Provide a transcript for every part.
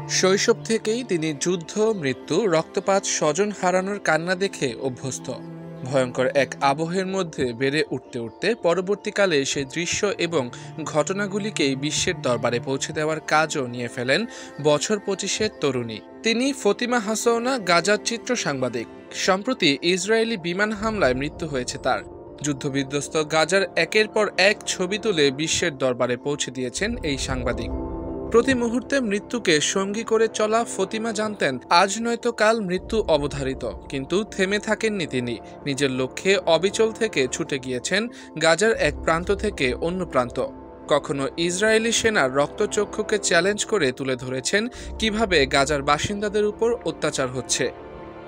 শৈশব থেকেই তিনি যুদ্ধ, মৃত্যু, রক্তপাত, স্বজন হারানোর কান্না দেখে অভ্যস্ত। ভয়ঙ্কর এক আবহের মধ্যে বেড়ে উঠতে উঠতে পরবর্তীকালে সেই দৃশ্য এবং ঘটনাগুলিকেই বিশ্বের দরবারে পৌঁছে দেওয়ার কাজও নিয়ে ফেলেন বছর ২৫-এর তরুণী। তিনি ফতিমা হাসৌনা, গাজার চিত্র সাংবাদিক। সম্প্রতি ইসরায়েলি বিমান হামলায় মৃত্যু হয়েছে তার। যুদ্ধবিধ্বস্ত গাজার একের পর এক ছবি তুলে বিশ্বের দরবারে পৌঁছে দিয়েছেন এই সাংবাদিক। প্রতি মুহূর্তে মৃত্যুকে সঙ্গী করে চলা ফতিমা জানতেন আজ নয়তো কাল মৃত্যু অবধারিত, কিন্তু থেমে থাকেননি তিনি। নিজের লক্ষ্যে অবিচল থেকে ছুটে গিয়েছেন গাজার এক প্রান্ত থেকে অন্য প্রান্ত। কখনো ইসরায়েলি সেনার রক্তচক্ষুকে চ্যালেঞ্জ করে তুলে ধরেছেন কিভাবে গাজার বাসিন্দাদের উপর অত্যাচার হচ্ছে।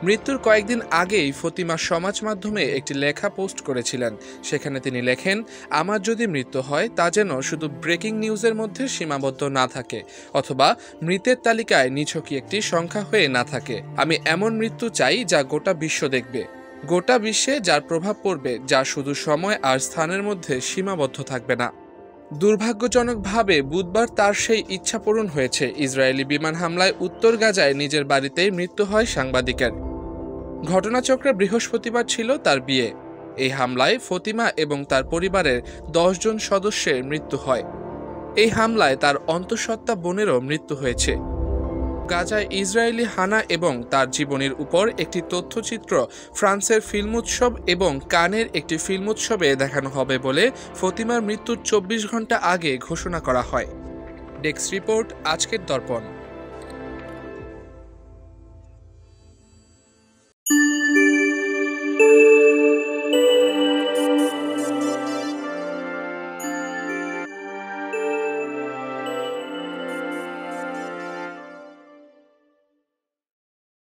মৃত্যুর কয়েকদিন আগেই ফতিমা সমাজ মাধ্যমে একটি লেখা পোস্ট করেছিলেন। সেখানে তিনি লেখেন, আমার যদি মৃত্যু হয় তা যেন শুধু ব্রেকিং নিউজের মধ্যে সীমাবদ্ধ না থাকে, অথবা মৃতের তালিকায় নিছকই একটি সংখ্যা হয়ে না থাকে। আমি এমন মৃত্যু চাই যা গোটা বিশ্ব দেখবে, গোটা বিশ্বে যার প্রভাব পড়বে, যা শুধু সময় আর স্থানের মধ্যে সীমাবদ্ধ থাকবে না। দুর্ভাগ্যজনকভাবে বুধবার তার সেই ইচ্ছা পূরণ হয়েছে। ইসরায়েলি বিমান হামলায় উত্তর গাজায় নিজের বাড়িতেই মৃত্যু হয় সাংবাদিকের। ঘটনাচক্রে বৃহস্পতিবার ছিল তার বিয়ে। এই হামলায় ফতিমা এবং তার পরিবারের ১০ জন সদস্যের মৃত্যু হয়। এই হামলায় তার অন্তঃসত্ত্বা বোনেরও মৃত্যু হয়েছে। গাজায় ইসরায়েলি হানা এবং তার জীবনের উপর একটি তথ্যচিত্র ফ্রান্সের ফিল্মোৎসব এবং কানের একটি ফিল্মোৎসবে দেখানো হবে বলে ফতিমার মৃত্যুর ২৪ ঘন্টা আগে ঘোষণা করা হয়। ডেস্ক রিপোর্ট, আজকের দর্পণ।